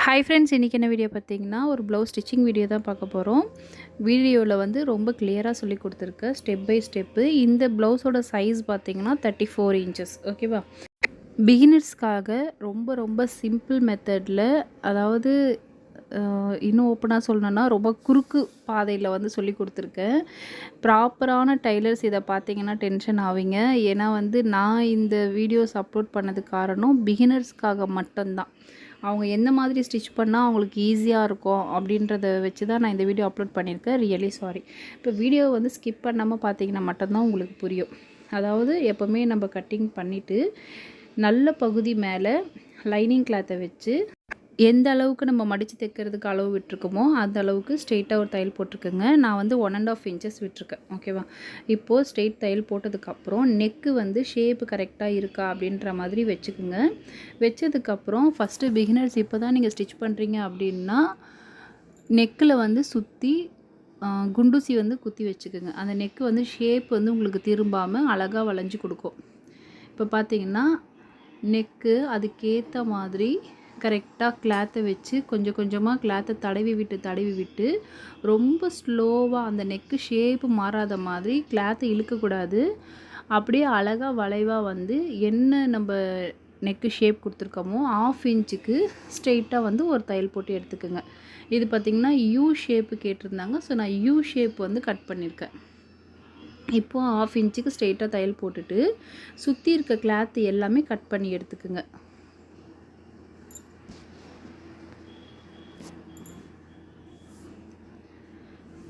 Hi friends, இன்றைக்கி என்ன video பார்த்தீங்கன்னா ஒரு ப்ளவுஸ் ஸ்டிச்சிங் வீடியோ தான் பார்க்க போகிறோம். வீடியோவில் வந்து ரொம்ப கிளியராக சொல்லி கொடுத்துருக்கேன் ஸ்டெப் பை ஸ்டெப்பு. இந்த ப்ளவுஸோட சைஸ் பார்த்தீங்கன்னா 34 இன்ச்சஸ். ஓகேவா? பிகினர்ஸ்க்காக ரொம்ப ரொம்ப சிம்பிள் மெத்தடில், அதாவது இன்னும் ஓப்பனாக சொல்லணுன்னா ரொம்ப குறுக்கு பாதையில் வந்து சொல்லி கொடுத்துருக்கேன். ப்ராப்பரான டைலர்ஸ் இதை பார்த்தீங்கன்னா டென்ஷன் ஆவீங்க. ஏன்னா வந்து நான் இந்த வீடியோஸ் அப்லோட் பண்ணதுக்கு காரணம் பிகினர்ஸ்க்காக மட்டும்தான். அவங்க எந்த மாதிரி ஸ்டிச் பண்ணால் அவங்களுக்கு ஈஸியாக இருக்கும் அப்படின்றத வச்சு தான் நான் இந்த வீடியோ அப்லோட் பண்ணியிருக்கேன். Really sorry. இப்போ வீடியோ வந்து ஸ்கிப் பண்ணாமல் பார்த்தீங்கன்னா மட்டும்தான் உங்களுக்கு புரியும். அதாவது எப்போவுமே நம்ம கட்டிங் பண்ணிவிட்டு நல்ல பகுதி மேலே லைனிங் கிளாத்தை வச்சு எந்த அளவுக்கு நம்ம மடித்து தைக்கிறதுக்கு அளவு விட்டுருக்கோமோ அந்த அளவுக்கு ஸ்ட்ரெயிட்டாக ஒரு தையல் போட்டிருக்குங்க. நான் வந்து 1.5 இன்ச்சஸ் விட்டுருக்கேன். ஓகேவா? இப்போது ஸ்ட்ரெயிட் தையல் போட்டதுக்கப்புறம் நெக்கு வந்து ஷேப்பு கரெக்டாக இருக்கா அப்படின்ற மாதிரி வச்சுக்குங்க. வச்சதுக்கப்புறம் ஃபஸ்ட்டு பிகினர்ஸ் இப்போ தான் நீங்கள் ஸ்டிச் பண்ணுறீங்க அப்படின்னா நெக்கில் வந்து சுற்றி குண்டூசி வந்து குத்தி வச்சுக்குங்க. அந்த நெக்கு வந்து ஷேப் வந்து உங்களுக்கு திரும்பாமல் அழகாக வளைஞ்சு கொடுக்கும். இப்போ பார்த்தீங்கன்னா நெக்கு அதுக்கேற்ற மாதிரி கரெக்டாக கிளாத்தை வச்சு கொஞ்சம் கொஞ்சமாக கிளாத்தை தடவி விட்டு ரொம்ப ஸ்லோவாக அந்த நெக்கு ஷேப்பு மாறாத மாதிரி கிளாத்தை இழுக்கக்கூடாது. அப்படியே அழகாக வளைவாக வந்து என்ன நம்ம நெக்கு ஷேப் கொடுத்துருக்கோமோ 1/2 இன்ச்சுக்கு ஸ்ட்ரெயிட்டாக வந்து ஒரு தையல் போட்டு எடுத்துக்கோங்க. இது பார்த்திங்கன்னா யூ ஷேப்பு கேட்டிருந்தாங்க. ஸோ நான் யூ ஷேப் வந்து கட் பண்ணியிருக்கேன். இப்போது 1/2 இன்ச்சுக்கு ஸ்ட்ரெயிட்டாக தையல் போட்டுட்டு சுற்றி இருக்க கிளாத்து எல்லாமே கட் பண்ணி எடுத்துக்குங்க.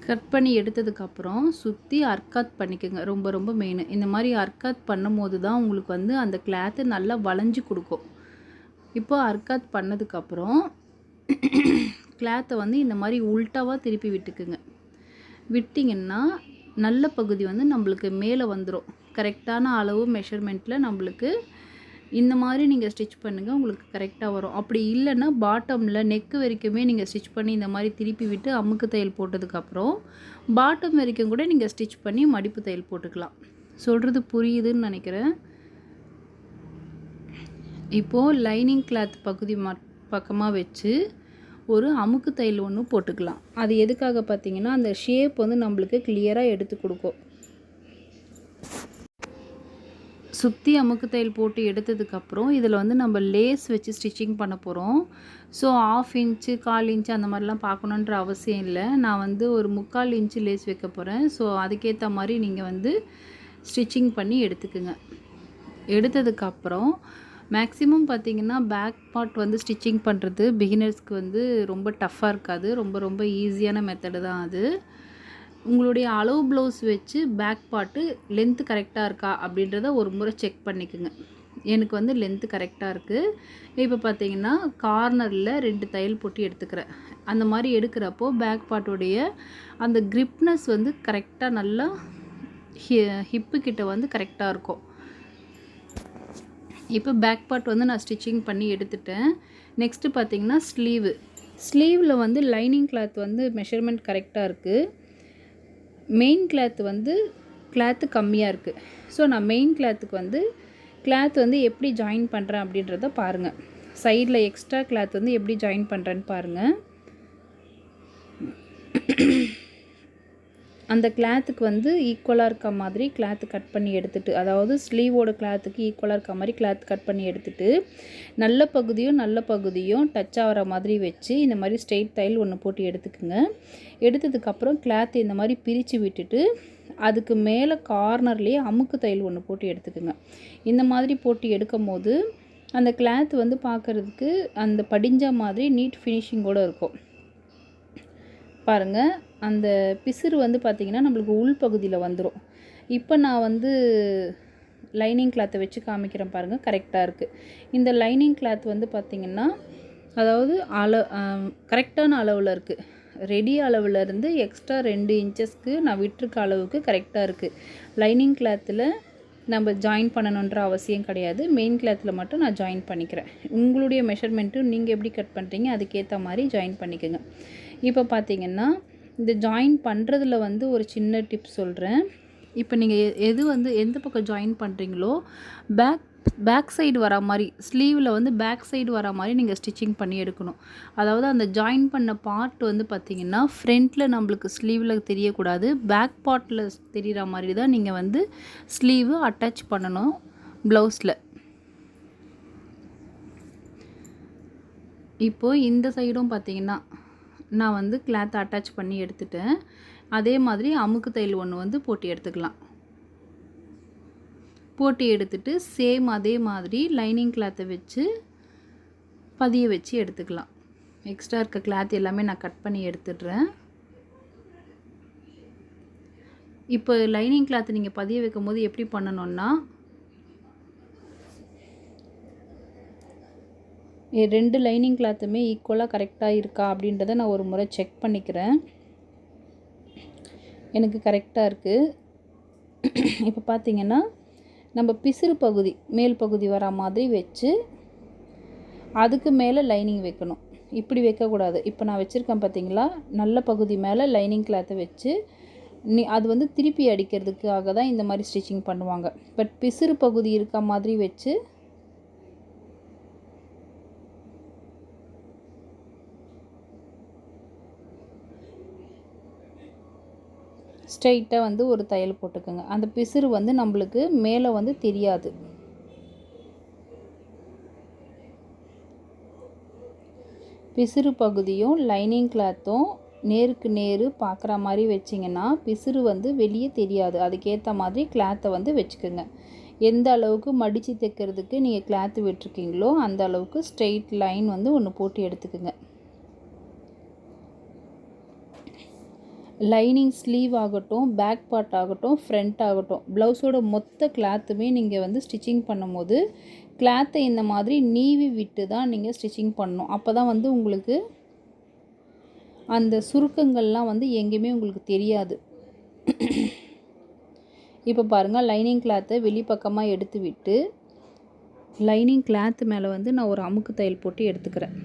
கட் பண்ணி எடுத்ததுக்கப்புறம் சுற்றி அர்க்காத் பண்ணிக்கோங்க. ரொம்ப ரொம்ப மெயின். இந்த மாதிரி அர்க்காத் பண்ணும் போது தான் உங்களுக்கு வந்து அந்த கிளாத்து நல்லா வளைஞ்சு கொடுக்கும். இப்போ அர்க்காத் பண்ணதுக்கப்புறம் கிளாத்தை வந்து இந்த மாதிரி உல்ட்டாவாக திருப்பி விட்டுக்குங்க. விட்டிங்கன்னா நல்ல பகுதி வந்து நம்மளுக்கு மேலே வந்துடும். கரெக்டான அளவு மெஷர்மெண்ட்டில் நம்மளுக்கு இந்த மாதிரி நீங்கள் ஸ்டிச் பண்ணுங்கள், உங்களுக்கு கரெக்டாக வரும். அப்படி இல்லைன்னா பாட்டமில் நெக்கு வரைக்குமே நீங்கள் ஸ்டிச் பண்ணி இந்த மாதிரி திருப்பி விட்டு அமுக்கு தையல் போட்டதுக்கப்புறம் பாட்டம் வரைக்கும் கூட நீங்கள் ஸ்டிச் பண்ணி மடிப்பு தையல் போட்டுக்கலாம். சொல்கிறது புரியுதுன்னு நினைக்கிறேன். இப்போது லைனிங் கிளாத் பகுதி பக்கமாக வச்சு ஒரு அமுக்கு தையல் ஒன்று போட்டுக்கலாம். அது எதுக்காக பார்த்தீங்கன்னா அந்த ஷேப் வந்து நம்மளுக்கு கிளியராக எடுத்து கொடுக்கும். சுற்றி அமுக்கு தையல் போட்டு எடுத்ததுக்கப்புறம் இதில் வந்து நம்ம லேஸ் வச்சு ஸ்டிச்சிங் பண்ண போகிறோம். ஸோ 1/2 இன்ச்சு 1/4 இன்ச்சு அந்த மாதிரிலாம் பார்க்கணுன்ற அவசியம் இல்லை. நான் வந்து ஒரு 3/4 இன்ச்சு லேஸ் வைக்க போகிறேன். ஸோ அதுக்கேற்ற மாதிரி நீங்கள் வந்து ஸ்டிச்சிங் பண்ணி எடுத்துக்குங்க. எடுத்ததுக்கப்புறம் மேக்ஸிமம் பார்த்திங்கன்னா பேக் பார்ட் வந்து ஸ்டிச்சிங் பண்ணுறது பிகினர்ஸ்க்கு வந்து ரொம்ப டஃப்பாக இருக்காது. ரொம்ப ரொம்ப ஈஸியான மெத்தடு தான் அது. உங்களுடைய அளவு ப்ளவுஸ் வச்சு பேக் பார்ட்டு லென்த்து கரெக்டாக இருக்கா அப்படின்றத ஒரு முறை செக் பண்ணிக்கோங்க. எனக்கு வந்து லென்த்து கரெக்டாக இருக்குது. இப்போ பார்த்தீங்கன்னா கார்னரில் 2 தையல் போட்டு எடுத்துக்கிறேன். அந்த மாதிரி எடுக்கிறப்போ பேக் பார்ட்டுடைய அந்த கிரிப்னஸ் வந்து கரெக்டாக நல்லா ஹிப்பு கிட்ட வந்து கரெக்டாக இருக்கும். இப்போ பேக் பார்ட் வந்து நான் ஸ்டிச்சிங் பண்ணி எடுத்துட்டேன். நெக்ஸ்ட்டு பார்த்தீங்கன்னா ஸ்லீவில் வந்து லைனிங் கிளாத் வந்து மெஷர்மெண்ட் கரெக்டாக இருக்குது. மெயின் கிளாத்து வந்து கிளாத்து கம்மியாக இருக்குது. ஸோ நான் மெயின் கிளாத்துக்கு வந்து கிளாத் வந்து எப்படி ஜாயின் பண்ணுறேன் அப்படின்றத பாருங்கள். சைடில் எக்ஸ்ட்ரா கிளாத் வந்து எப்படி ஜாயின் பண்ணுறேன்னு பாருங்கள். அந்த கிளாத்துக்கு வந்து ஈக்குவலாக இருக்க மாதிரி கிளாத்து கட் பண்ணி எடுத்துகிட்டு, அதாவது ஸ்லீவோட கிளாத்துக்கு ஈக்குவலாக இருக்க மாதிரி கிளாத் கட் பண்ணி எடுத்துகிட்டு நல்ல பகுதியும் டச் ஆகிற மாதிரி வச்சு இந்த மாதிரி ஸ்ட்ரெயிட் தையல் ஒன்று போட்டு எடுத்துக்குங்க. எடுத்ததுக்கப்புறம் கிளாத் இந்த மாதிரி பிரித்து விட்டுட்டு அதுக்கு மேலே கார்னர்லேயே அமுக்கு தையல் ஒன்று போட்டு எடுத்துக்குங்க. இந்த மாதிரி போட்டு எடுக்கும் போது அந்த கிளாத் வந்து பார்க்குறதுக்கு அந்த படிஞ்ச மாதிரி நீட் ஃபினிஷிங்கோடு இருக்கும். பாருங்கள், அந்த பிசுறு வந்து பார்த்திங்கன்னா நம்மளுக்கு உள் பகுதியில் வந்துடும். இப்போ நான் வந்து லைனிங் கிளாத்தை வச்சு காமிக்கிறேன் பாருங்கள். கரெக்டாக இருக்குது. இந்த லைனிங் கிளாத் வந்து பார்த்திங்கன்னா அதாவது கரெக்டான அளவில் இருக்குது. ரெடி அளவில் இருந்து எக்ஸ்ட்ரா 2 இன்ச்சஸ்க்கு நான் விட்டுருக்க அளவுக்கு கரெக்டாக இருக்குது. லைனிங் கிளாத்தில் நம்ம ஜாயின் பண்ணணுன்ற அவசியம் கிடையாது. மெயின் கிளாத்தில் மட்டும் நான் ஜாயின் பண்ணிக்கிறேன். உங்களுடைய மெஷர்மெண்ட்டு நீங்கள் எப்படி கட் பண்ணுறீங்க அதுக்கேற்ற மாதிரி ஜாயின் பண்ணிக்கோங்க. இப்போ பார்த்தீங்கன்னா இந்த ஜாயின் பண்ணுறதுல வந்து ஒரு சின்ன டிப்ஸ் சொல்கிறேன். இப்போ நீங்கள் எது வந்து எந்த பக்கம் ஜாயின் பண்ணுறீங்களோ பேக் பேக் சைடு வர மாதிரி, ஸ்லீவில் வந்து பேக் சைடு வர மாதிரி நீங்கள் ஸ்டிச்சிங் பண்ணி எடுக்கணும். அதாவது அந்த ஜாயின் பண்ண பார்ட் வந்து பார்த்திங்கன்னா ஃப்ரண்ட்டில் நம்மளுக்கு ஸ்லீவில் தெரியக்கூடாது, பேக் பார்ட்டில் தெரிகிற மாதிரி தான் நீங்கள் வந்து ஸ்லீவு அட்டாச் பண்ணணும் ப்ளவுஸில். இப்போது இந்த சைடும் பார்த்திங்கன்னா நான் வந்து கிளாத் அட்டாச் பண்ணி எடுத்துட்டேன். அதே மாதிரி அமுக்கு தையல் ஒன்று வந்து போட்டு எடுத்துக்கலாம். போட்டு எடுத்துட்டு சேம் அதே மாதிரி லைனிங் கிளாத்தை வச்சு பதிய வச்சு எடுத்துக்கலாம். எக்ஸ்ட்ரா இருக்க கிளாத் எல்லாமே நான் கட் பண்ணி எடுத்துடுறேன். இப்போ லைனிங் கிளாத்தை நீங்கள் பதிய வைக்கும் போது எப்படி பண்ணணும்னா, 2 லைனிங் கிளாத்துமே ஈக்குவலாக கரெக்டாக இருக்கா அப்படின்றத நான் ஒரு முறை செக் பண்ணிக்கிறேன். எனக்கு கரெக்டாக இருக்குது. இப்போ பார்த்திங்கன்னா நம்ம பிசுறு பகுதி மேல் பகுதி வர மாதிரி வச்சு அதுக்கு மேலே லைனிங் வைக்கணும். இப்படி வைக்கக்கூடாது. இப்போ நான் வச்சுருக்கேன் பார்த்திங்களா, நல்ல பகுதி மேலே லைனிங் கிளாத்தை வச்சு அது வந்து திருப்பி அடிக்கிறதுக்காக தான் இந்த மாதிரி ஸ்டிச்சிங் பண்ணுவாங்க. பட் பிசுறு பகுதி இருக்க மாதிரி வச்சு ஸ்ட்ரைட்டாக வந்து ஒரு தையல் போட்டுக்கோங்க. அந்த பிசுறு வந்து நம்மளுக்கு மேலே வந்து தெரியாது. பிசுறு பகுதியும் லைனிங் கிளாத்தும் நேருக்கு நேர் பார்க்குற மாதிரி வச்சிங்கன்னா பிசுறு வந்து வெளியே தெரியாது. அதுக்கேற்ற மாதிரி கிளாத்தை வந்து வச்சுக்கோங்க. எந்த அளவுக்கு மடித்து தைக்கிறதுக்கு நீங்கள் கிளாத்து விட்டுருக்கீங்களோ அந்த அளவுக்கு ஸ்ட்ரெயிட் லைன் வந்து ஒன்று போட்டு எடுத்துக்கோங்க. லைனிங் ஸ்லீவ் ஆகட்டும், பேக் பார்ட் ஆகட்டும், ஃப்ரண்ட் ஆகட்டும், ப்ளவுஸோட மொத்த கிளாத்துமே நீங்கள் வந்து ஸ்டிச்சிங் பண்ணும்போது கிளாத்தை இந்த மாதிரி நீவி விட்டு தான் நீங்கள் ஸ்டிச்சிங் பண்ணணும். அப்போ தான் வந்து உங்களுக்கு அந்த சுருக்கங்கள்லாம் வந்து எங்கேயுமே உங்களுக்கு தெரியாது. இப்போ பாருங்கள், லைனிங் கிளாத்தை வெளிப்பக்கமாக எடுத்து விட்டு லைனிங் கிளாத்து மேலே வந்து நான் ஒரு அமுக்கு தையல் போட்டு எடுத்துக்கிறேன்.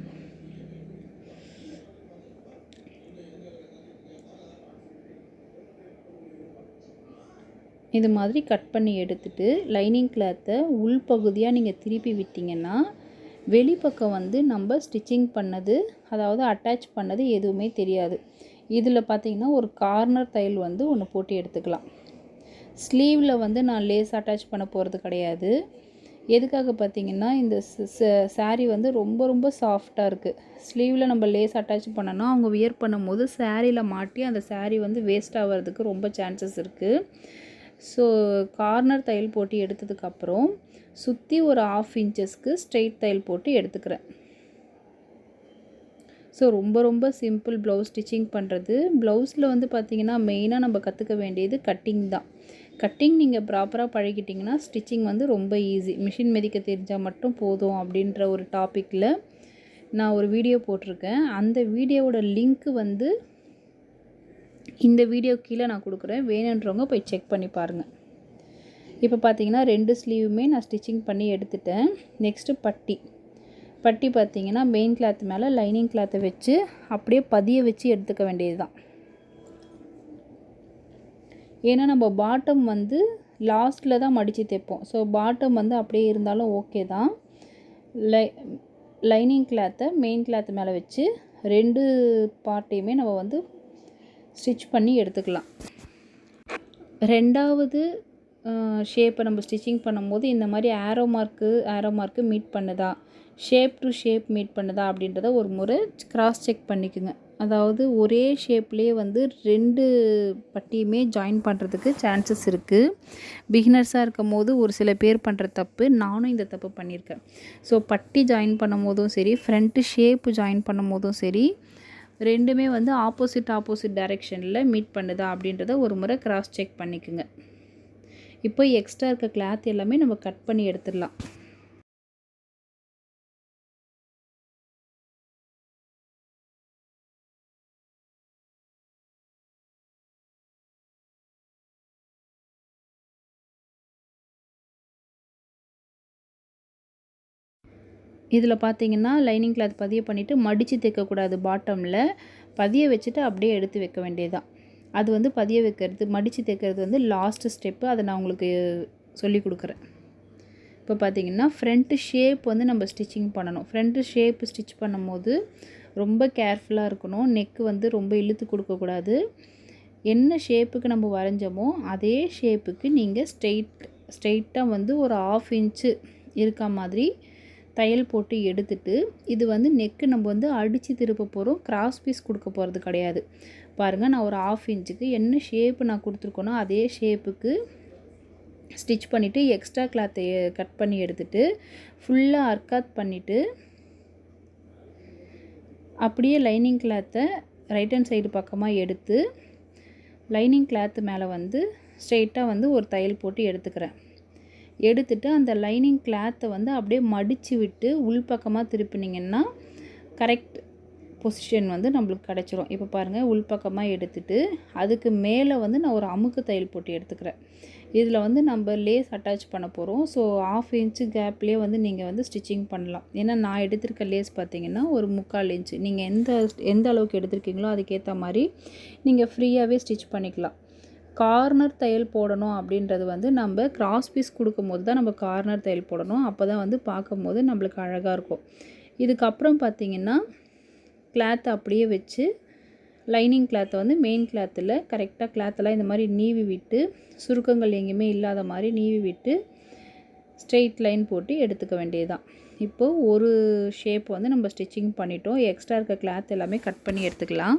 இது மாதிரி கட் பண்ணி எடுத்துட்டு லைனிங் கிளாத்தை உள்பகுதியாக நீங்கள் திருப்பி விட்டிங்கன்னா வெளிப்பக்கம் வந்து நம்ம ஸ்டிச்சிங் பண்ணது, அதாவது அட்டாச் பண்ணது எதுவுமே தெரியாது. இதில் பார்த்திங்கன்னா ஒரு கார்னர் தையல் வந்து ஒன்று போட்டு எடுத்துக்கலாம். ஸ்லீவில் வந்து நான் லேஸ் அட்டாச் பண்ண போகிறது கிடையாது. எதுக்காக பார்த்திங்கன்னா இந்த சாரீ வந்து ரொம்ப ரொம்ப சாஃப்டாக இருக்குது. ஸ்லீவில் நம்ம லேஸ் அட்டாச் பண்ணோன்னா அவங்க வியர் பண்ணும்போது சாரியில் மாட்டி அந்த சாரீ வந்து வேஸ்ட் ஆகிறதுக்கு ரொம்ப சான்சஸ் இருக்குது. ஸோ கார்னர் தையல் போட்டு எடுத்ததுக்கப்புறம் சுற்றி ஒரு 1/2 இன்ச்சஸ்க்கு ஸ்ட்ரெயிட் தையல் போட்டு எடுத்துக்கிறேன். ஸோ ரொம்ப ரொம்ப சிம்பிள் ப்ளவுஸ் ஸ்டிச்சிங் பண்ணுறது. ப்ளவுஸில் வந்து பார்த்திங்கன்னா மெயினாக நம்ம கற்றுக்க வேண்டியது கட்டிங் தான். கட்டிங் நீங்கள் ப்ராப்பராக பழகிட்டிங்கன்னா ஸ்டிச்சிங் வந்து ரொம்ப ஈஸி. மிஷின் மிதிக்க தெரிஞ்சால் மட்டும் போதும் அப்படின்ற ஒரு டாப்பிக்கில் நான் ஒரு வீடியோ போட்டிருக்கேன். அந்த வீடியோவோட லிங்க்கு வந்து இந்த வீடியோ கீழே நான் கொடுக்குறேன். வேணுன்றவங்க போய் செக் பண்ணி பாருங்கள். இப்போ பார்த்தீங்கன்னா 2 ஸ்லீவுமே நான் ஸ்டிச்சிங் பண்ணி எடுத்துட்டேன். நெக்ஸ்ட்டு பட்டி பார்த்தீங்கன்னா மெயின் கிளாத் மேலே லைனிங் கிளாத்தை வச்சு அப்படியே பதிய வச்சு எடுத்துக்க வேண்டியது தான். ஏன்னா நம்ம பாட்டம் வந்து லாஸ்ட்டில் தான் மடித்து தைப்போம். ஸோ பாட்டம் வந்து அப்படியே இருந்தாலும் ஓகே தான். லைனிங் கிளாத்தை மெயின் கிளாத் மேலே வச்சு 2 பார்ட்டையுமே நம்ம வந்து ஸ்டிச் பண்ணி எடுத்துக்கலாம். ரெண்டாவது ஷேப்பை நம்ம ஸ்டிச்சிங் பண்ணும்போது இந்த மாதிரி ஆரோ மார்க்கு மீட் பண்ணுதா, ஷேப் டு ஷேப் மீட் பண்ணுதா அப்படின்றத ஒரு முறை கிராஸ் செக் பண்ணிக்கோங்க. அதாவது ஒரே ஷேப்லேயே வந்து 2 பட்டியுமே ஜாயின் பண்ணுறதுக்கு சான்சஸ் இருக்குது. பிகினர்ஸாக இருக்கும் போது ஒரு சில பேர் பண்ணுற தப்பு, நானும் இந்த தப்பு பண்ணியிருக்கேன். ஸோ பட்டி ஜாயின் பண்ணும் போதும் சரி, ஃப்ரண்ட்டு ஷேப்பு ஜாயின் பண்ணும் போதும் சரி, ரெண்டுமே வந்து ஆப்போசிட் டைரெக்ஷனில் மீட் பண்ணுதா அப்படின்றத ஒரு முறை கிராஸ் செக் பண்ணிக்கோங்க. இப்போ எக்ஸ்ட்ரா இருக்க கிளாத் எல்லாமே நம்ம கட் பண்ணி எடுத்துடலாம். இதில் பார்த்தீங்கன்னா லைனிங் கிளாத் பதிய பண்ணிவிட்டு மடித்து தைக்கக்கூடாது. பாட்டமில் பதிய வச்சுட்டு அப்படியே எடுத்து வைக்க வேண்டியதுதான். அது வந்து பதிய வைக்கிறது, மடித்து தைக்கிறது வந்து லாஸ்ட்டு ஸ்டெப்பு. அதை நான் உங்களுக்கு சொல்லி கொடுக்குறேன். இப்போ பார்த்திங்கன்னா ஃப்ரண்ட்டு ஷேப் வந்து நம்ம ஸ்டிச்சிங் பண்ணணும். ஃப்ரண்ட்டு ஷேப் ஸ்டிச் பண்ணும்போது ரொம்ப கேர்ஃபுல்லாக இருக்கணும். நெக்கு வந்து ரொம்ப இழுத்து கொடுக்கக்கூடாது. என்ன ஷேப்புக்கு நம்ம வரைஞ்சோமோ அதே ஷேப்புக்கு நீங்கள் ஸ்ட்ரெயிட்டாக வந்து ஒரு 1/2 இன்ச்சு இருக்க மாதிரி தையல் போட்டு எடுத்துட்டு, இது வந்து நெக்கு நம்ம வந்து அடித்து திருப்ப போகிறோம். கிராஸ் பீஸ் கொடுக்க போகிறது கிடையாது. பாருங்கள், நான் ஒரு 1/2 இன்ச்சுக்கு என்ன ஷேப்பு நான் கொடுத்துருக்கேனோ அதே ஷேப்புக்கு ஸ்டிச் பண்ணிவிட்டு எக்ஸ்ட்ரா கிளாத்தை கட் பண்ணி எடுத்துகிட்டு ஃபுல்லாக அர்க்காத் பண்ணிவிட்டு அப்படியே லைனிங் கிளாத்தை ரைட் ஹேண்ட் சைடு பக்கமாக எடுத்து லைனிங் கிளாத்து மேலே வந்து ஸ்ட்ரெயிட்டாக வந்து ஒரு தையல் போட்டு எடுத்துக்கிறேன். எடுத்துட்டு அந்த லைனிங் கிளாத்தை வந்து அப்படியே மடித்து விட்டு உள்பக்கமாக திருப்பினீங்கன்னா கரெக்ட் பொசிஷன் வந்து நம்மளுக்கு கிடச்சிரும். இப்போ பாருங்கள், உள்பக்கமாக எடுத்துட்டு அதுக்கு மேலே வந்து நான் ஒரு அமுக்கு தையல் போட்டு எடுத்துக்கிறேன். இதில் வந்து நம்ம லேஸ் அட்டாச் பண்ண போகிறோம். ஸோ 1/2 இன்ச்சு கேப்லேயே வந்து நீங்கள் வந்து ஸ்டிச்சிங் பண்ணலாம். ஏன்னா நான் எடுத்திருக்க லேஸ் பார்த்திங்கன்னா ஒரு 3/4 இன்ச்சு. நீங்கள் எந்த அளவுக்கு எடுத்திருக்கீங்களோ அதுக்கேற்ற மாதிரி நீங்கள் ஃப்ரீயாகவே ஸ்டிச் பண்ணிக்கலாம். கார்னர் தையல் போடணும் அப்படின்றது வந்து நம்ம கிராஸ் பீஸ் கொடுக்கும்போது தான் நம்ம கார்னர் தையல் போடணும். அப்போ தான் வந்து பார்க்கும்போது நம்மளுக்கு அழகாக இருக்கும். இதுக்கப்புறம் பார்த்திங்கன்னா கிளாத்தை அப்படியே வச்சு லைனிங் கிளாத்தை வந்து மெயின் கிளாத்தில் கரெக்டாக கிளாத்தெல்லாம் இந்த மாதிரி நீவி விட்டு சுருக்கங்கள் எங்கேயுமே இல்லாத மாதிரி நீவி விட்டு ஸ்ட்ரெயிட் லைன் போட்டு எடுத்துக்க வேண்டியதுதான். இப்போது ஒரு ஷேப் வந்து நம்ம ஸ்டிச்சிங் பண்ணிட்டோம். எக்ஸ்ட்ரா இருக்க கிளாத் எல்லாமே கட் பண்ணி எடுத்துக்கலாம்.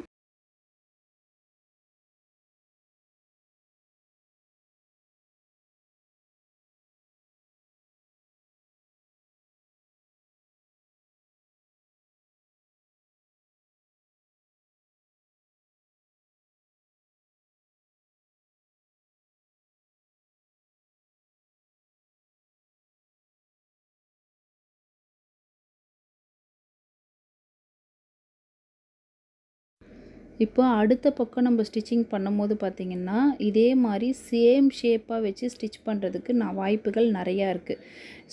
இப்போ அடுத்த பக்கம் நம்ம ஸ்டிச்சிங் பண்ணும்போது பார்த்திங்கன்னா இதே மாதிரி சேம் ஷேப்பாக வச்சு ஸ்டிச் பண்ணுறதுக்கு வாய்ப்புகள் நிறையா இருக்குது.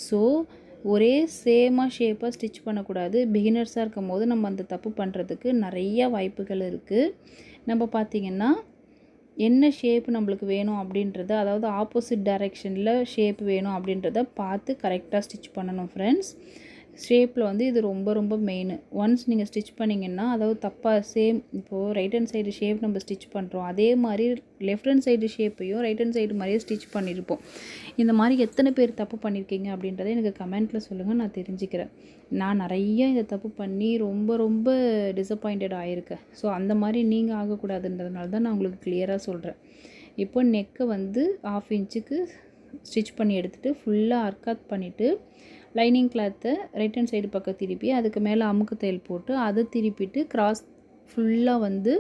ஸோ ஒரே சேமாக ஷேப்பாக ஸ்டிச் பண்ணக்கூடாது. பிகினர்ஸாக இருக்கும் போது நம்ம அந்த தப்பு பண்ணுறதுக்கு நிறைய வாய்ப்புகள் இருக்குது. நம்ம பார்த்திங்கன்னா என்ன ஷேப் நம்மளுக்கு வேணும் அப்படின்றத, அதாவது ஆப்போசிட் டைரெக்ஷனில் ஷேப் வேணும் அப்படின்றத பார்த்து கரெக்டாக ஸ்டிச் பண்ணணும் ஃப்ரெண்ட்ஸ். ஷேப்பில் வந்து இது ரொம்ப ரொம்ப மெயின். ஒன்ஸ் நீங்கள் ஸ்டிச் பண்ணிங்கன்னா, அதாவது தப்பாக சேம் இப்போது ரைட் ஹேண்ட் சைடு ஷேப் நம்ம ஸ்டிச் பண்ணுறோம், அதே மாதிரி லெஃப்ட் ஹேண்ட் சைடு ஷேப்பையும் ரைட் ஹேண்ட் சைடு மாதிரியே ஸ்டிச் பண்ணியிருப்போம். இந்த மாதிரி எத்தனை பேர் தப்பு பண்ணியிருக்கீங்க அப்படின்றத எனக்கு கமெண்ட்டில் சொல்லுங்கள், நான் தெரிஞ்சுக்கிறேன். நான் நிறைய இந்த தப்பு பண்ணி ரொம்ப ரொம்ப டிசப்பாயிண்டட் ஆகியிருக்கேன். ஸோ அந்த மாதிரி நீங்கள் ஆகக்கூடாதுன்றதுனால தான் நான் உங்களுக்கு கிளியராக சொல்கிறேன். இப்போ நெக்கை வந்து 1/2 இன்ச்சுக்கு ஸ்டிச் பண்ணி எடுத்துகிட்டு ஃபுல்லாக அர்க்காத் பண்ணிவிட்டு லைனிங் கிளாத்தை ரைட் ஹேண்ட் சைடு பக்கம் திருப்பி அதுக்கு மேலே அமுக்கு தையல் போட்டு அதை திருப்பிட்டு கிராஸ் ஃபுல்லாக வந்து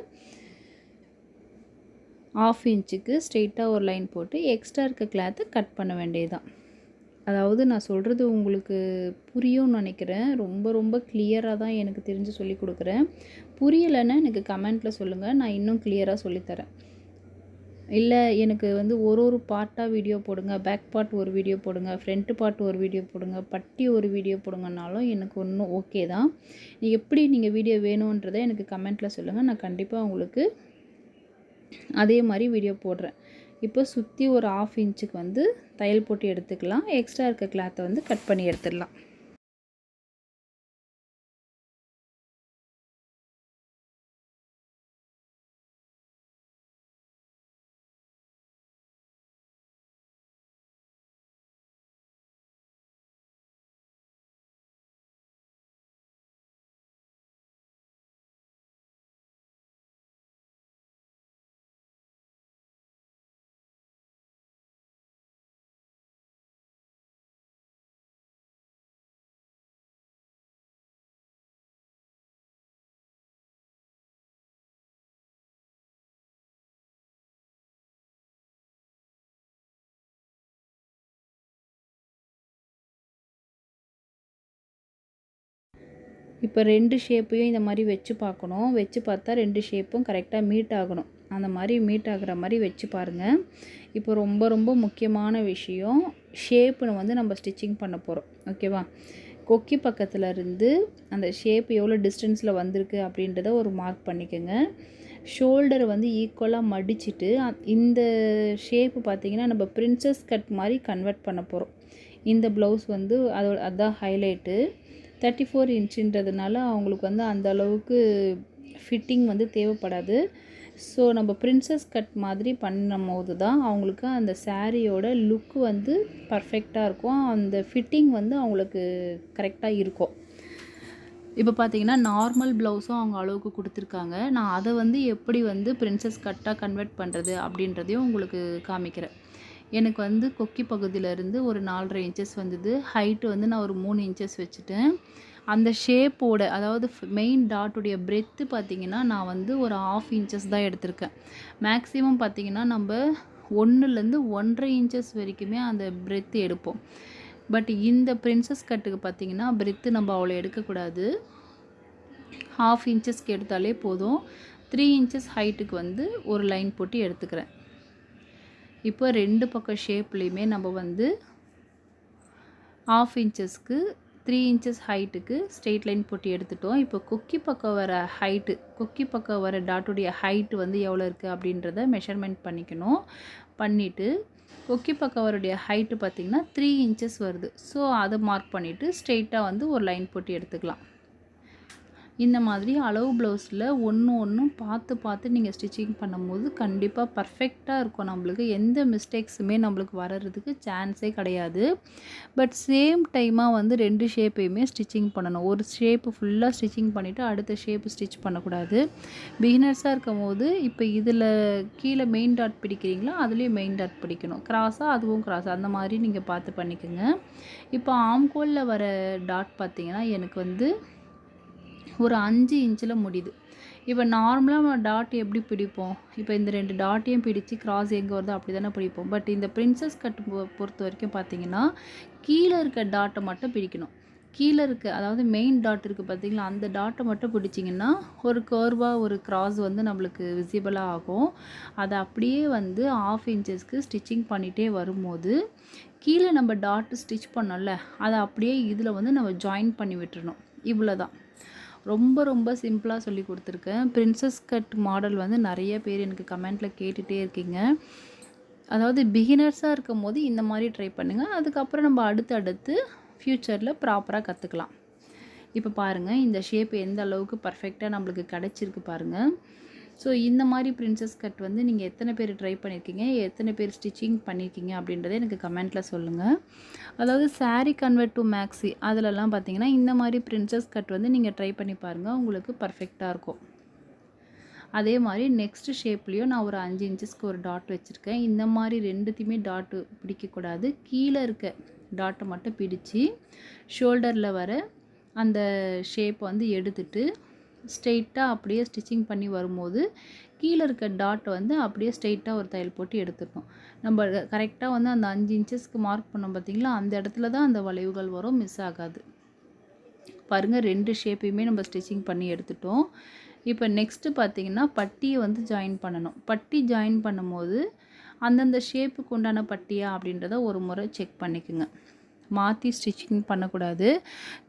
1/2 இன்ச்சுக்கு ஸ்ட்ரெயிட்டாக ஒரு லைன் போட்டு எக்ஸ்ட்ரா இருக்க கிளாத்தை கட் பண்ண வேண்டியதுதான். அதாவது நான் சொல்கிறது உங்களுக்கு புரியும்னு நினைக்கிறேன். ரொம்ப ரொம்ப கிளியராக தான் எனக்கு தெரிஞ்சு சொல்லி கொடுக்குறேன். புரியலைன்னா எனக்கு கமெண்ட்டில் சொல்லுங்கள், நான் இன்னும் கிளியராக சொல்லித்தரேன். இல்லை எனக்கு வந்து ஒரு பார்ட்டாக வீடியோ போடுங்க, பேக் பார்ட் ஒரு வீடியோ போடுங்க, ஃப்ரண்ட் பார்ட் ஒரு வீடியோ போடுங்க, பட்டி ஒரு வீடியோ போடுங்கன்னாலும் எனக்கு ஒன்றும் ஓகே தான். எப்படி நீங்கள் வீடியோ வேணுன்றதை எனக்கு கமெண்ட்டில் சொல்லுங்கள், நான் கண்டிப்பாக உங்களுக்கு அதே மாதிரி வீடியோ போடுறேன். இப்போ சுற்றி ஒரு 1/2 இன்ச்சுக்கு வந்து தையல் போட்டு எடுத்துக்கலாம். எக்ஸ்ட்ரா இருக்க கிளாத்தை வந்து கட் பண்ணி எடுத்துடலாம். இப்போ 2 ஷேப்பையும் இந்த மாதிரி வச்சு பார்க்கணும். வச்சு பார்த்தா 2 ஷேப்பும் கரெக்டாக மீட் ஆகணும். அந்த மாதிரி மீட் ஆகிற மாதிரி வச்சு பாருங்கள். இப்போ ரொம்ப ரொம்ப முக்கியமான விஷயம், ஷேப்புன்னு வந்து நம்ம ஸ்டிச்சிங் பண்ண போகிறோம். ஓகேவா? கொக்கி பக்கத்தில் இருந்து அந்த ஷேப் எவ்வளோ டிஸ்டன்ஸில் வந்திருக்கு அப்படின்றத ஒரு மார்க் பண்ணிக்கோங்க. ஷோல்டரை வந்து ஈக்குவலாக மடிச்சுட்டு இந்த ஷேப்பு பார்த்திங்கன்னா நம்ம பிரின்சஸ் கட் மாதிரி கன்வெர்ட் பண்ண போகிறோம். இந்த ப்ளவுஸ் வந்து அதுதான் ஹைலைட்டு. 34 இன்ச்சுன்றதுனால அவங்களுக்கு வந்து அந்த அளவுக்கு ஃபிட்டிங் வந்து தேவைப்படாது. ஸோ நம்ம பிரின்சஸ் கட் மாதிரி பண்ணும்போது தான் அவங்களுக்கு அந்த சாரியோட லுக்கு வந்து பர்ஃபெக்டாக இருக்கும். அந்த ஃபிட்டிங் வந்து அவங்களுக்கு கரெக்டாக இருக்கும். இப்போ பார்த்தீங்கன்னா நார்மல் ப்ளவுஸும் அவங்க அளவுக்கு கொடுத்துருக்காங்க. நான் அதை வந்து எப்படி வந்து பிரின்சஸ் கட்டாக கன்வெர்ட் பண்ணுறது அப்படின்றதையும் உங்களுக்கு காமிக்கிறேன். எனக்கு வந்து கொக்கி பகுதியிலேருந்து ஒரு 4.5 இன்ச்சஸ் வந்தது. ஹைட்டு வந்து நான் ஒரு 3 இன்ச்சஸ் வச்சுட்டேன். அந்த ஷேப்போட அதாவது மெயின் டாட்டுடைய பிரெத்து பார்த்திங்கன்னா நான் வந்து ஒரு 1/2 இன்ச்சஸ் தான் எடுத்திருக்கேன். மேக்ஸிமம் பார்த்திங்கன்னா நம்ம 1லேருந்து 1.5 இன்ச்சஸ் வரைக்குமே அந்த பிரெத்து எடுப்போம். பட் இந்த பிரின்சஸ் கட்டுக்கு பார்த்திங்கன்னா பிரெத்து நம்ம அவ்வளோ எடுக்கக்கூடாது. 1/2 இன்ச்சஸ்க்கு எடுத்தாலே போதும். 3 இன்ச்சஸ் ஹைட்டுக்கு வந்து ஒரு லைன் போட்டு எடுத்துக்கிறேன். இப்போ 2 பக்கம் ஷேப்லேயுமே நம்ம வந்து 1/2 இன்ச்சஸ்க்கு 3 இன்ச்சஸ் ஹைட்டுக்கு ஸ்ட்ரெயிட் லைன் போட்டு எடுத்துட்டோம். இப்போ கொக்கி பக்கம் வர ஹைட்டு, கொக்கி பக்கம் வர டாட்டுடைய ஹைட்டு வந்து எவ்வளோ இருக்குது அப்படின்றத மெஷர்மெண்ட் பண்ணிக்கணும். பண்ணிவிட்டு கொக்கி பக்கம் வரடைய ஹைட்டு பார்த்திங்கன்னா 3 இன்ச்சஸ் வருது. ஸோ அதை மார்க் பண்ணிவிட்டு ஸ்ட்ரெயிட்டாக வந்து ஒரு லைன் போட்டு எடுத்துக்கலாம். இந்த மாதிரி அளவு ப்ளவுஸில் ஒன்றும் பார்த்து நீங்கள் ஸ்டிச்சிங் பண்ணும்போது கண்டிப்பாக பர்ஃபெக்டாக இருக்கும். நம்மளுக்கு எந்த மிஸ்டேக்ஸுமே நம்மளுக்கு வர்றதுக்கு சான்ஸே கிடையாது. பட் சேம் டைமாக வந்து 2 ஷேப்பையுமே ஸ்டிச்சிங் பண்ணணும். ஒரு ஷேப்பு ஃபுல்லாக ஸ்டிச்சிங் பண்ணிவிட்டு அடுத்த ஷேப்பு ஸ்டிச் பண்ணக்கூடாது. பிகினர்ஸாக இருக்கும் போது இப்போ இதில் கீழே மெயின் டாட் பிடிக்கிறீங்களா, அதுலேயும் மெயின் டாட் பிடிக்கணும். கிராஸாக அதுவும் கிராஸாக, அந்த மாதிரி நீங்கள் பார்த்து பண்ணிக்கோங்க. இப்போ ஆம்கோலில் வர டாட் பார்த்திங்கன்னா எனக்கு வந்து ஒரு 5 இன்ச்சில் முடியுது. இப்போ நார்மலாக நம்ம டாட் எப்படி பிடிப்போம், இப்போ இந்த 2 டாட்டையும் பிடிச்சி கிராஸ் எங்கே வருதோ அப்படி தானே பிடிப்போம். பட் இந்த பிரின்சஸ் கட் பொறுத்த வரைக்கும் பார்த்திங்கன்னா கீழே இருக்க டாட்டை மட்டும் பிடிக்கணும். கீழே இருக்க அதாவது மெயின் டாட் இருக்குது பார்த்திங்களா, அந்த டாட்டை மட்டும் பிடிச்சிங்கன்னா ஒரு கர்வாக ஒரு கிராஸ் வந்து நம்மளுக்கு விசிபிளாக ஆகும். அதை அப்படியே வந்து 1/2 இன்ச்சஸ்க்கு ஸ்டிச்சிங் பண்ணிகிட்டே வரும்போது கீழே நம்ம டாட்டு ஸ்டிச் பண்ணோம்ல, அதை அப்படியே இதில் வந்து நம்ம ஜாயின் பண்ணி விட்டுறணும். இவ்வளோ தான். ரொம்ப சிம்பிளாக சொல்லி கொடுத்துருக்கேன். பிரின்சஸ் கட் மாடல் வந்து நிறைய பேர் எனக்கு கமெண்ட்டில் கேட்டுகிட்டே இருக்கீங்க. அதாவது பிகினர்ஸாக இருக்கும் போது இந்த மாதிரி ட்ரை பண்ணுங்கள். அதுக்கப்புறம் நம்ம அடுத்து ஃப்யூச்சரில் ப்ராப்பராக கற்றுக்கலாம். இப்போ பாருங்கள் இந்த ஷேப் எந்த அளவுக்கு பர்ஃபெக்டாக நம்மளுக்கு கிடச்சிருக்கு பாருங்கள். ஸோ இந்த மாதிரி பிரின்சஸ் கட் வந்து நீங்கள் எத்தனை பேர் ட்ரை பண்ணியிருக்கீங்க, எத்தனை பேர் ஸ்டிச்சிங் பண்ணியிருக்கீங்க அப்படின்றத எனக்கு கமெண்ட்டில் சொல்லுங்கள். அதாவது சாரீ கன்வெர்ட் டு மேக்ஸி அதிலலாம் பார்த்தீங்கன்னா இந்த மாதிரி பிரின்சஸ் கட் வந்து நீங்கள் ட்ரை பண்ணி பாருங்கள், உங்களுக்கு பர்ஃபெக்டாக இருக்கும். அதே மாதிரி நெக்ஸ்ட் ஷேப்லேயும் நான் ஒரு 5 இன்ச்சஸ்க்கு ஒரு டாட் வச்சுருக்கேன். இந்த மாதிரி ரெண்டுத்தையுமே டாட்டு பிடிக்கக்கூடாது. கீழே இருக்க டாட்டை மட்டும் பிடிச்சி ஷோல்டரில் வர அந்த ஷேப்பை வந்து எடுத்துட்டு ஸ்ட்ரெயிட்டாக அப்படியே ஸ்டிச்சிங் பண்ணி வரும்போது கீழே இருக்க டாட்டை வந்து அப்படியே ஸ்ட்ரெயிட்டாக ஒரு தையல் போட்டு எடுத்துடணும். நம்ம கரெக்டாக வந்து அந்த 5 இன்ச்சஸ்க்கு மார்க் பண்ணோம் பார்த்திங்களா, அந்த இடத்துல தான் அந்த வளைவுகள் வரும், மிஸ் ஆகாது. பாருங்கள் 2 ஷேப்பையுமே நம்ம ஸ்டிச்சிங் பண்ணி எடுத்துட்டோம். இப்போ நெக்ஸ்ட்டு பார்த்திங்கன்னா பட்டியை வந்து ஜாயின் பண்ணணும். பட்டி ஜாயின் பண்ணும்போது அந்தந்த ஷேப்புக்கு உண்டான பட்டியா அப்படின்றத ஒரு முறை செக் பண்ணிக்கோங்க. மாற்றி ஸ்டிச்சிங் பண்ணக்கூடாது.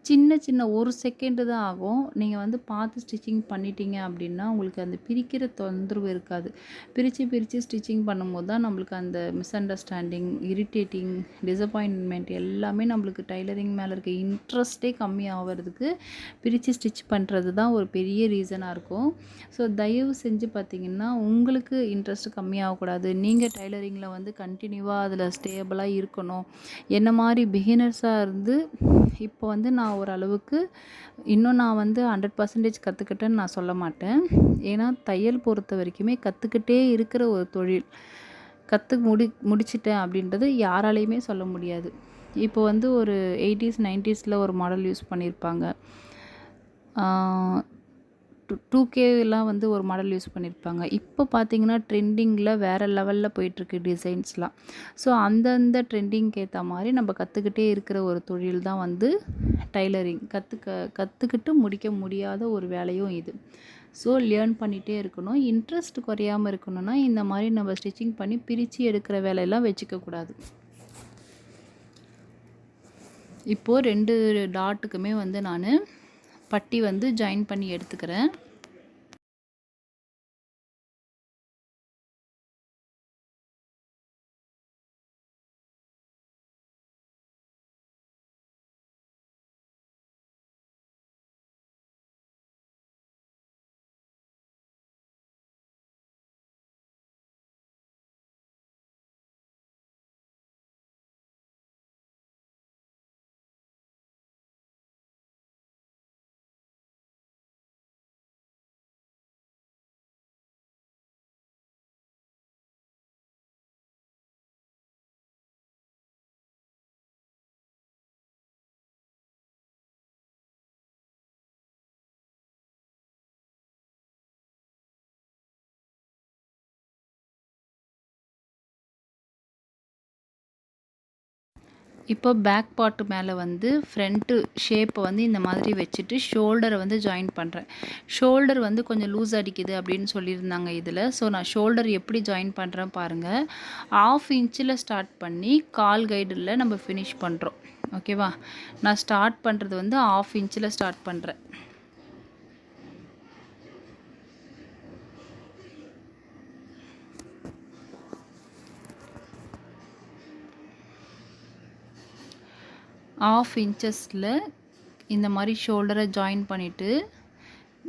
சின்ன 1 செகண்டு தான் ஆகும். நீங்கள் வந்து பார்த்து ஸ்டிச்சிங் பண்ணிட்டீங்க அப்படின்னா உங்களுக்கு அந்த பிரிக்கிற தொந்தரவு இருக்காது. பிரித்து ஸ்டிச்சிங் பண்ணும்போது தான் நம்மளுக்கு அந்த மிஸ் அண்டர்ஸ்டாண்டிங், இரிட்டேட்டிங், டிசப்பாயின்மெண்ட் எல்லாமே நம்மளுக்கு டைலரிங் மேலே இருக்க இன்ட்ரெஸ்ட்டே கம்மியாகிறதுக்கு பிரித்து ஸ்டிச் பண்ணுறது தான் ஒரு பெரிய ரீசனாக இருக்கும். ஸோ தயவு செஞ்சு பார்த்திங்கன்னா உங்களுக்கு இன்ட்ரெஸ்ட் கம்மியாகக்கூடாது, நீங்கள் டைலரிங்கில் வந்து கண்டினியூவாக அதில் ஸ்டேபிளாக இருக்கணும். என்ன மாதிரி பிகினர்ஸாக இருந்து இப்போ வந்து நான் ஓரளவுக்கு இன்னும் நான் வந்து 100% கற்றுக்கிட்டேன்னு நான் சொல்ல மாட்டேன். ஏன்னா தையல் பொறுத்த வரைக்குமே கற்றுக்கிட்டே இருக்கிற ஒரு தொழில். முடிச்சிட்டேன் அப்படின்றது யாராலையுமே சொல்ல முடியாது. இப்போ வந்து ஒரு 80s 90ஸ்ல ஒரு மாடல் யூஸ் பண்ணியிருப்பாங்க. 2Kலாம் வந்து ஒரு மாடல் யூஸ் பண்ணியிருப்பாங்க. இப்போ பார்த்தீங்கன்னா ட்ரெண்டிங்கில் வேறு லெவலில் போயிட்டுருக்கு டிசைன்ஸ்லாம். ஸோ அந்தந்த ட்ரெண்டிங்க்கு ஏற்ற மாதிரி நம்ம கற்றுக்கிட்டே இருக்கிற ஒரு தொழில் தான் வந்து டைலரிங். கற்றுக்கிட்டு முடிக்க முடியாத ஒரு வேலையும் இது. ஸோ லேர்ன் பண்ணிகிட்டே இருக்கணும். இன்ட்ரெஸ்ட் குறையாமல் இருக்கணும்னா இந்த மாதிரி நம்ம ஸ்டிச்சிங் பண்ணி பிரித்து எடுக்கிற வேலையெல்லாம் வச்சுக்கக்கூடாது. இப்போது 2 டாட்டுக்குமே வந்து நான் பட்டி வந்து ஜாயின் பண்ணி எடுத்துக்கிறேன். இப்போ பேக் பார்ட் மேலே வந்து ஃப்ரண்ட்டு ஷேப்பை வந்து இந்த மாதிரி வச்சுட்டு ஷோல்டரை வந்து ஜாயின் பண்ணுறேன். ஷோல்டர் வந்து கொஞ்சம் லூஸ் அடிக்குது அப்படின்னு சொல்லியிருந்தாங்க இதில். ஸோ நான் ஷோல்டர் எப்படி ஜாயின் பண்ணுறேன் பாருங்கள். 1/2 இன்ச்சில் ஸ்டார்ட் பண்ணி கால் கைடில் நம்ம ஃபினிஷ் பண்ணுறோம். ஓகேவா? நான் ஸ்டார்ட் பண்ணுறது வந்து 1/2 இன்ச்சில் ஸ்டார்ட் பண்ணுறேன். ஆஃப் இன்ச்சஸில் இந்த மாதிரி ஷோல்டரை ஜாயின் பண்ணிவிட்டு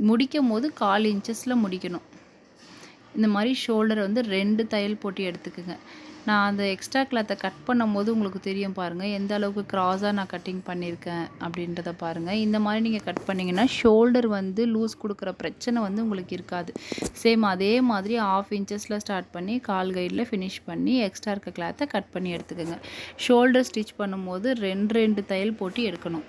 முடிக்கும் போது 1/4 இன்ச்சஸில் முடிக்கணும். இந்த மாதிரி ஷோல்டரை வந்து 2 தையல் போட்டு எடுத்துக்குங்க. நான் அந்த எக்ஸ்ட்ரா கிளாத்தை கட் பண்ணும்போது உங்களுக்கு தெரியும் பாருங்கள், எந்த அளவுக்கு க்ராஸாக நான் கட்டிங் பண்ணியிருக்கேன் அப்படின்றத பாருங்கள். இந்த மாதிரி நீங்கள் கட் பண்ணிங்கன்னா ஷோல்டர் வந்து லூஸ் கொடுக்குற பிரச்சனை வந்து உங்களுக்கு இருக்காது. சேம் அதே மாதிரி 1/2 இன்ச்சஸில் ஸ்டார்ட் பண்ணி கால் கைடில் ஃபினிஷ் பண்ணி எக்ஸ்ட்ரா இருக்க கிளாத்தை கட் பண்ணி எடுத்துக்கோங்க. ஷோல்டர் ஸ்டிச் பண்ணும்போது 2 தையல் போட்டு எடுக்கணும்.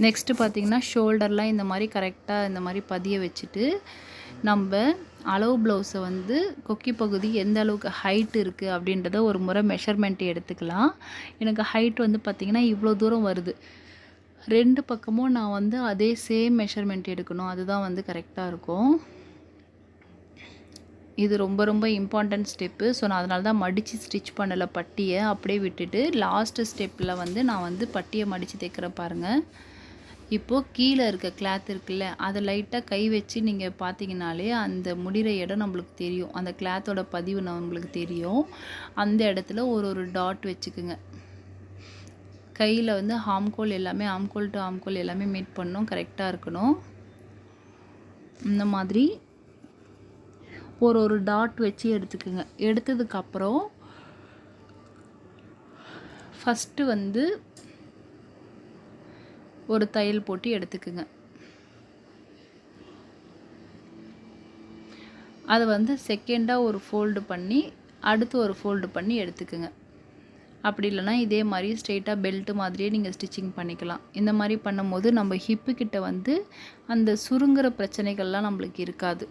நெக்ஸ்ட்டு பார்த்திங்கன்னா ஷோல்டர்லாம் இந்த மாதிரி கரெக்டாக இந்த மாதிரி பதிய வச்சுட்டு நம்ம அளவு ப்ளவுஸை வந்து கொக்கி பகுதி எந்த அளவுக்கு ஹைட் இருக்குது அப்படின்றத ஒரு முறை மெஷர்மெண்ட் எடுத்துக்கலாம். எனக்கு ஹைட் வந்து பார்த்திங்கன்னா இவ்வளோ தூரம் வருது. 2 பக்கமும் நான் வந்து அதே சேம் மெஷர்மெண்ட் எடுக்கணும். அதுதான் வந்து கரெக்டாக இருக்கும். இது ரொம்ப ரொம்ப இம்பார்ட்டன்ட் ஸ்டெப்பு. ஸோ நான் அதனால தான் மடித்து ஸ்டிச் பண்ணலை, பட்டியை அப்படியே விட்டுட்டு லாஸ்ட்டு ஸ்டெப்பில் வந்து நான் வந்து பட்டியை மடித்து தைக்கிறேன் பாருங்கள். இப்போது கீழே இருக்க கிளாத் இருக்குல்ல, அதை லைட்டாக கை வச்சு நீங்கள் பார்த்தீங்கனாலே அந்த முடிகிற இடம் நம்மளுக்கு தெரியும். அந்த கிளாத்தோட பதிவு நம்மளுக்கு தெரியும். அந்த இடத்துல ஒரு டாட் வச்சுக்குங்க. கையில் வந்து ஆம்கோல் எல்லாமே ஆம்கோல் டு ஆம்கோல் எல்லாமே மீட் பண்ணணும், கரெக்டாக இருக்கணும். இந்த மாதிரி ஒரு டாட் வச்சு எடுத்துக்குங்க. எடுத்ததுக்கப்புறம் ஃபஸ்ட்டு வந்து ஒரு தையல் போட்டு எடுத்துக்குங்க. அதை வந்து செகண்டாக ஒரு ஃபோல்டு பண்ணி அடுத்து ஒரு ஃபோல்டு பண்ணி எடுத்துக்குங்க. அப்படி இல்லைனா இதே மாதிரி ஸ்ட்ரெயிட்டாக பெல்ட்டு மாதிரியே நீங்கள் ஸ்டிச்சிங் பண்ணிக்கலாம். இந்த மாதிரி பண்ணும்போது நம்ம ஹிப்புக்கிட்ட வந்து அந்த சுருங்குற பிரச்சனைகள்லாம் நம்மளுக்கு இருக்காது.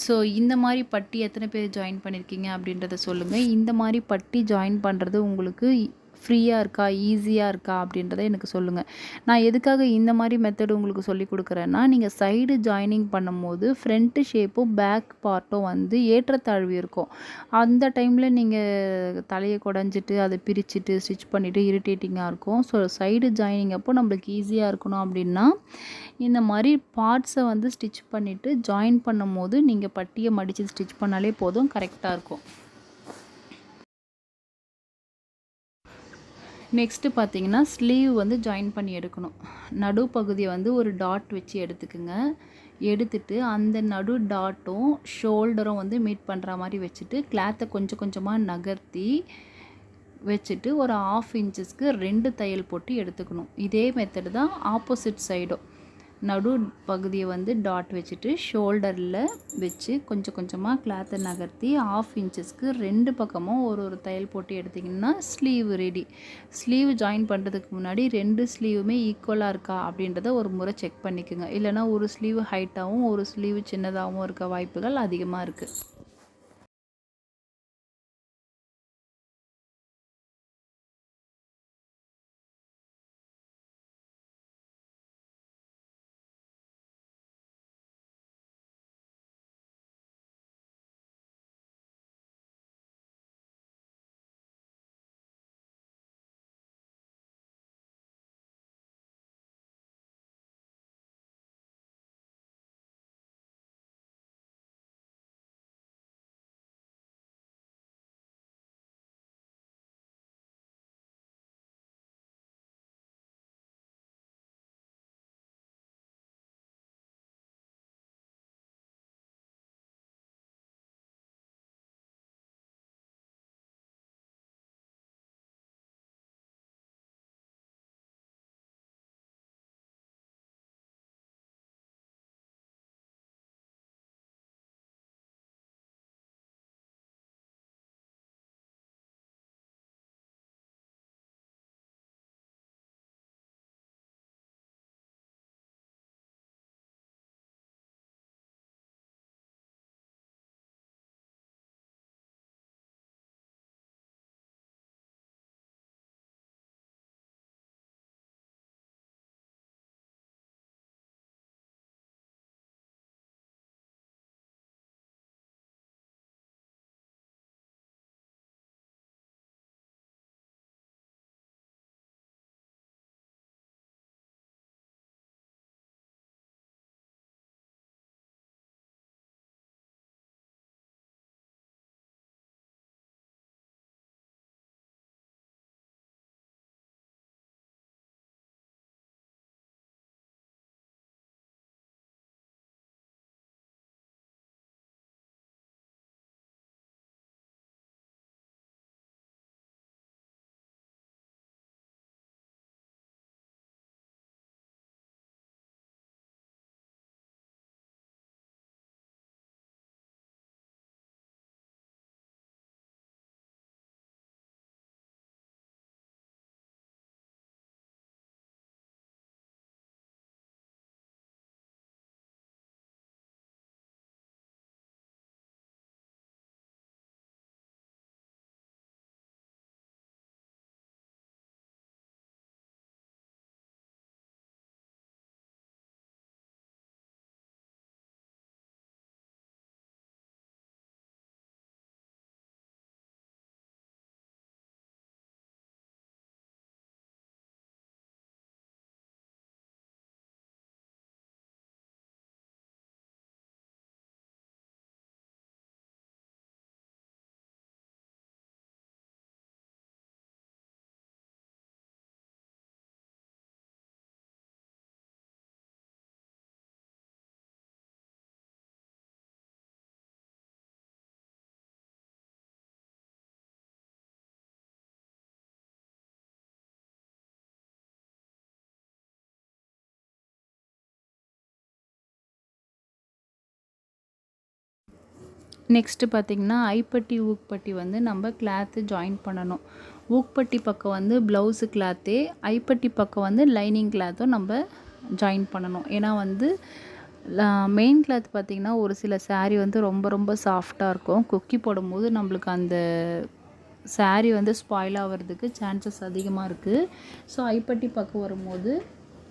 ஸோ இந்த மாதிரி பட்டி எத்தனை பேர் ஜாயின் பண்ணியிருக்கீங்க அப்படின்றத சொல்லுங்கள். இந்த மாதிரி பட்டி ஜாயின் பண்ணுறது உங்களுக்கு ஃப்ரீயாக இருக்கா, ஈஸியாக இருக்கா அப்படின்றத எனக்கு சொல்லுங்கள். நான் எதுக்காக இந்த மாதிரி மெத்தடு உங்களுக்கு சொல்லி கொடுக்குறேன்னா, நீங்கள் சைடு ஜாயினிங் பண்ணும்போது ஃப்ரண்ட்டு ஷேப்பும் பேக் பார்ட்டும் வந்து ஏற்றத்தாழ்வு இருக்கும். அந்த டைமில் நீங்கள் தலையை குடஞ்சிட்டு அதை பிரிச்சுட்டு ஸ்டிச் பண்ணிவிட்டு இரிட்டேட்டிங்காக இருக்கும். ஸோ சைடு ஜாயினிங் அப்போ நம்மளுக்கு ஈஸியாக இருக்கணும் அப்படின்னா இந்த மாதிரி பார்ட்ஸை வந்து ஸ்டிச் பண்ணிவிட்டு ஜாயின் பண்ணும்போது நீங்கள் பட்டியை மடித்து ஸ்டிச் பண்ணாலே போதும், கரெக்டாக இருக்கும். நெக்ஸ்ட்டு பார்த்தீங்கன்னா ஸ்லீவ் வந்து ஜாயின் பண்ணி எடுக்கணும். நடு பகுதியை வந்து ஒரு டாட் வச்சு எடுத்துக்குங்க. எடுத்துட்டு அந்த நடு டாட்டும் ஷோல்டரும் வந்து மீட் பண்ணுற மாதிரி வச்சுட்டு கிளாத்தை கொஞ்சம் கொஞ்சமாக நகர்த்தி வச்சுட்டு ஒரு 1/2 இன்ச்சஸ்க்கு 2 தையல் போட்டு எடுத்துக்கணும். இதே மெத்தடு தான் ஆப்போசிட் சைடும். நடு பகுதியை வந்து டாட் வச்சுட்டு ஷோல்டரில் வச்சு கொஞ்சம் கொஞ்சமாக கிளாத்தை நகர்த்தி 1/2 இன்ச்சஸ்க்கு 2 பக்கமும் ஒரு தையல் போட்டு எடுத்திங்கன்னா ஸ்லீவ் ரெடி. ஸ்லீவ் ஜாயின் பண்ணுறதுக்கு முன்னாடி 2 ஸ்லீவுமே ஈக்குவலாக இருக்கா அப்படின்றத ஒரு முறை செக் பண்ணிக்கோங்க. இல்லைனா ஒரு ஸ்லீவ் ஹைட்டாகவும் ஒரு ஸ்லீவ் சின்னதாகவும் இருக்க வாய்ப்புகள் அதிகமாக இருக்குது. நெக்ஸ்ட்டு பார்த்திங்கன்னா ஐப்பட்டி ஊக்பட்டி வந்து நம்ம கிளாத்து ஜாயின் பண்ணணும். ஊக்பட்டி பக்கம் வந்து ப்ளவுஸு கிளாத்தே, ஐப்பட்டி பக்கம் வந்து லைனிங் கிளாத்தும் நம்ம ஜாயின் பண்ணணும். ஏன்னா வந்து மெயின் கிளாத் பார்த்திங்கன்னா ஒரு சில சாரீ வந்து ரொம்ப ரொம்ப சாஃப்டாக இருக்கும். கொக்கி போடும்போது நம்மளுக்கு அந்த சாரீ வந்து ஸ்பாயில் ஆகிறதுக்கு சான்சஸ் அதிகமாக இருக்குது. ஸோ ஐப்பட்டி பக்கம் வரும்போது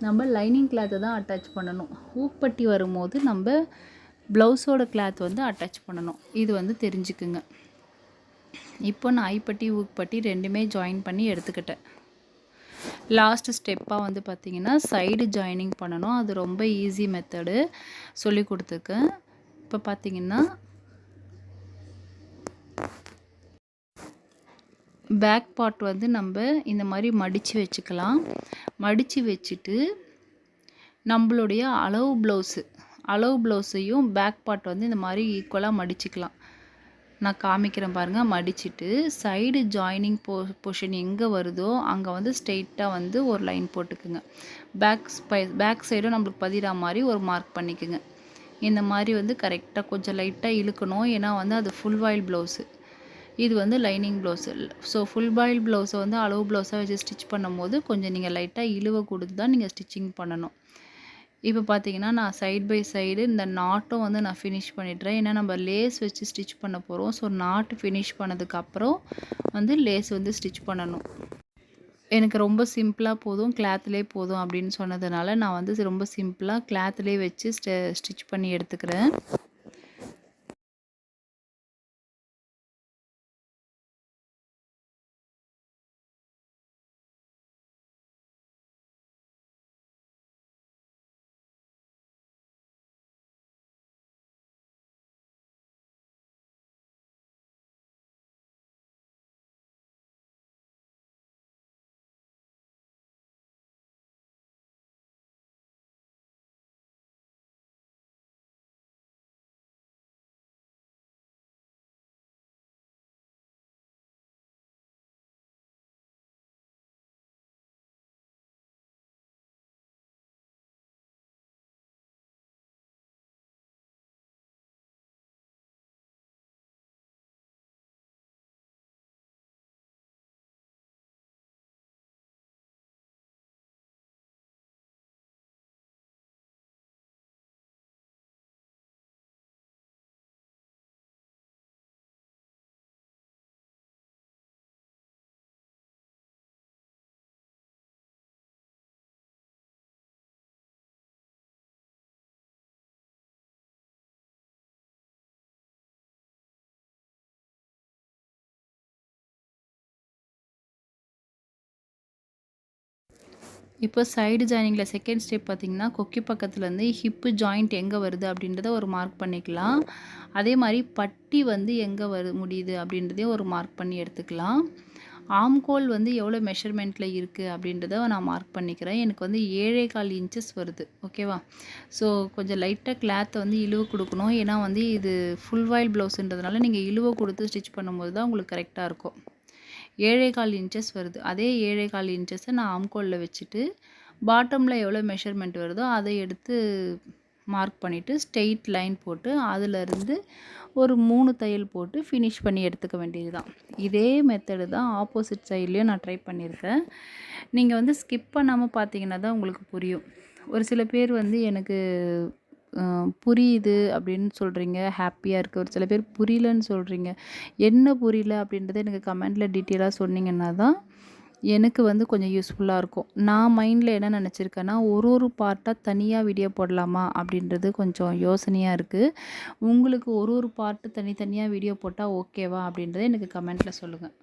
நம்ம லைனிங் கிளாத்தை தான் அட்டாச் பண்ணணும். ஊக்பட்டி வரும்போது நம்ம ப்ளவுஸோட கிளாத் வந்து அட்டாச் பண்ணணும். இது வந்து தெரிஞ்சுக்குங்க. இப்போ நான் ஐப்பட்டி ஊக்பட்டி ரெண்டுமே ஜாயின் பண்ணி எடுத்துக்கிட்டேன். லாஸ்ட் ஸ்டெப்பாக வந்து பார்த்திங்கன்னா சைடு ஜாயினிங் பண்ணணும். அது ரொம்ப ஈஸி மெத்தடு சொல்லி கொடுத்துருக்கேன். இப்போ பார்த்திங்கன்னா பேக் பார்ட் வந்து நம்ம இந்த மாதிரி மடித்து வச்சுக்கலாம். மடித்து வச்சுட்டு நம்மளுடைய அளவு ப்ளவுஸையும் பேக் பார்ட் வந்து இந்த மாதிரி ஈக்குவலாக மடிச்சுக்கலாம். நான் காமிக்கிறேன் பாருங்கள். மடிச்சுட்டு சைடு ஜாயினிங் பொசிஷன் எங்கே வருதோ அங்கே வந்து ஸ்ட்ரெயிட்டாக வந்து ஒரு லைன் போட்டுக்குங்க. பேக் சைடும் நம்மளுக்கு பதிகிற மாதிரி ஒரு மார்க் பண்ணிக்கோங்க. இந்த மாதிரி வந்து கரெக்டாக கொஞ்சம் லைட்டாக இழுக்கணும். ஏன்னா வந்து அது ஃபுல் வாயில் ப்ளவுஸு, இது வந்து lining blouse. So full boil ப்ளவுஸை வந்து அளவு ப்ளவுஸாக வச்சு ஸ்டிச் பண்ணும்போது கொஞ்சம் நீங்கள் லைட்டாக இழுவை கொடுத்து தான் நீங்கள் ஸ்டிச்சிங் பண்ணணும். இப்போ பார்த்தீங்கன்னா நான் சைட் பை சைடு இந்த நாட்டும் வந்து நான் ஃபினிஷ் பண்ணிடுறேன். ஏன்னா நம்ம லேஸ் வச்சு ஸ்டிச் பண்ண போகிறோம். ஸோ நாட்டு ஃபினிஷ் பண்ணதுக்கப்புறம் வந்து லேஸ் வந்து ஸ்டிச் பண்ணணும். எனக்கு ரொம்ப சிம்பிளாக போதும், கிளாத்லேயே போதும் அப்படின்னு சொன்னதுனால நான் வந்து ரொம்ப சிம்பிளாக கிளாத்லேயே வச்சு ஸ்டிச் பண்ணி எடுத்துக்கிறேன். இப்போ சைடு ஜாயினிங்கில் செகண்ட் ஸ்டெப் பார்த்திங்கன்னா கொக்கி பக்கத்துலேருந்து ஹிப்பு ஜாயிண்ட் எங்கே வருது அப்படின்றத ஒரு மார்க் பண்ணிக்கலாம். அதே மாதிரி பட்டி வந்து எங்கே முடியுது அப்படின்றதையும் ஒரு மார்க் பண்ணி எடுத்துக்கலாம். ஆம்கோல் வந்து எவ்வளோ மெஷர்மெண்ட்டில் இருக்குது அப்படின்றத நான் மார்க் பண்ணிக்கிறேன். எனக்கு வந்து 7.25 இன்ச்சஸ் வருது. ஓகேவா? ஸோ கொஞ்சம் லைட்டாக கிளாத்தை வந்து இழுவை கொடுக்கணும். ஏன்னா வந்து இது ஃபுல் வாயில் ப்ளவுஸுன்றதுனால நீங்கள் இழுவை கொடுத்து ஸ்டிச் பண்ணும்போது தான் உங்களுக்கு கரெக்டாக இருக்கும். 7.25 இன்ச்சஸ் வருது. அதே 7.25 இன்ச்சஸை நான் ஆம்கோலில் வச்சுட்டு பாட்டமில் எவ்வளோ மெஷர்மெண்ட் வருதோ அதை எடுத்து மார்க் பண்ணிவிட்டு ஸ்ட்ரெயிட் லைன் போட்டு அதிலிருந்து ஒரு 3 தையல் போட்டு ஃபினிஷ் பண்ணி எடுத்துக்க வேண்டியது தான். இதே மெத்தடு தான் ஆப்போசிட் சைட்லேயும் நான் ட்ரை பண்ணியிருக்கேன். நீங்கள் வந்து ஸ்கிப் பண்ணாமல் பார்த்தீங்கன்னா தான் உங்களுக்கு புரியும். ஒரு சில பேர் வந்து எனக்கு புரியுது அப்படின்னு சொல்கிறீங்க, ஹாப்பியாக இருக்குது. ஒரு சில பேர் புரியலன்னு சொல்கிறீங்க. என்ன புரியல அப்படின்றத எனக்கு கமெண்ட்டில் டீட்டெயிலாக சொன்னீங்கன்னா தான் எனக்கு வந்து கொஞ்சம் யூஸ்ஃபுல்லாக இருக்கும். நான் மைண்டில் என்ன நினச்சிருக்கேன்னா ஒரு பார்ட்டாக தனியாக வீடியோ போடலாமா அப்படின்றது கொஞ்சம் யோசனையாக இருக்குது. உங்களுக்கு ஒரு பார்ட்டு தனித்தனியாக வீடியோ போட்டால் ஓகேவா அப்படின்றத எனக்கு கமெண்ட்டில் சொல்லுங்கள்.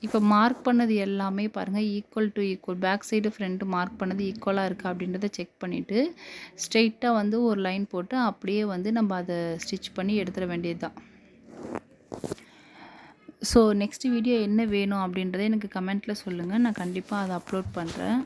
இப்போ மார்க் பண்ணது எல்லாமே பாருங்கள் equal to equal, back side front mark பண்ணது ஈக்குவலாக இருக்கா அப்படின்றத செக் பண்ணிவிட்டு ஸ்ட்ரெயிட்டாக வந்து ஒரு லைன் போட்டு அப்படியே வந்து நம்ம அதை ஸ்டிச் பண்ணி எடுத்துட வேண்டியது தான். ஸோ நெக்ஸ்ட் வீடியோ என்ன வேணும் அப்படின்றத எனக்கு கமெண்ட்டில் சொல்லுங்கள், நான் கண்டிப்பாக அதை அப்லோட் பண்ணுறேன்.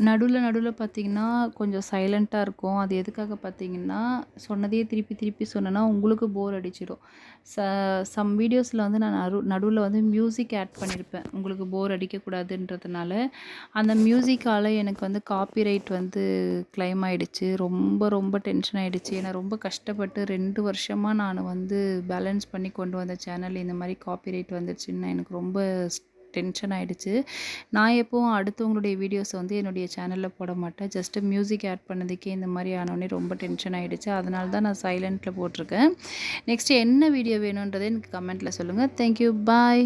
நடுவில் பார்த்தீங்கன்னா கொஞ்சம் சைலண்ட்டாக இருக்கும். அது எதுக்காக பார்த்தீங்கன்னா, சொன்னதையே திருப்பி திருப்பி சொன்னேன்னா உங்களுக்கு போர் அடிச்சிடும். சம் வீடியோஸில் வந்து நான் நடுவில் வந்து மியூசிக் ஆட் பண்ணியிருப்பேன். உங்களுக்கு போர் அடிக்கக்கூடாதுன்றதுனால. அந்த மியூசிக்கால் எனக்கு வந்து காப்பிரைட் வந்து கிளைம் ஆயிடுச்சு. ரொம்ப ரொம்ப டென்ஷன் ஆயிடுச்சு. ஏன்னா ரொம்ப கஷ்டப்பட்டு 2 வருஷமா நான் வந்து பேலன்ஸ் பண்ணி கொண்டு வந்த சேனல் இந்த மாதிரி காப்பிரைட் வந்துருச்சுன்னு எனக்கு ரொம்ப டென்ஷன் ஆயிடுச்சு. நான் எப்பவும் அடுத்தவங்களுடைய வீடியோஸை வந்து என்னுடைய சேனலில் போட மாட்டேன். ஜஸ்ட்டு மியூசிக் ஆட் பண்ணதுக்கே இந்த மாதிரி ஆனோடனே ரொம்ப டென்ஷன் ஆகிடுச்சு. அதனால தான் நான் சைலண்ட்டில் போட்டிருக்கேன். நெக்ஸ்ட்டு என்ன வீடியோ வேணுன்றதை எனக்கு கமெண்ட்டில் சொல்லுங்கள். தேங்க்யூ, பாய்.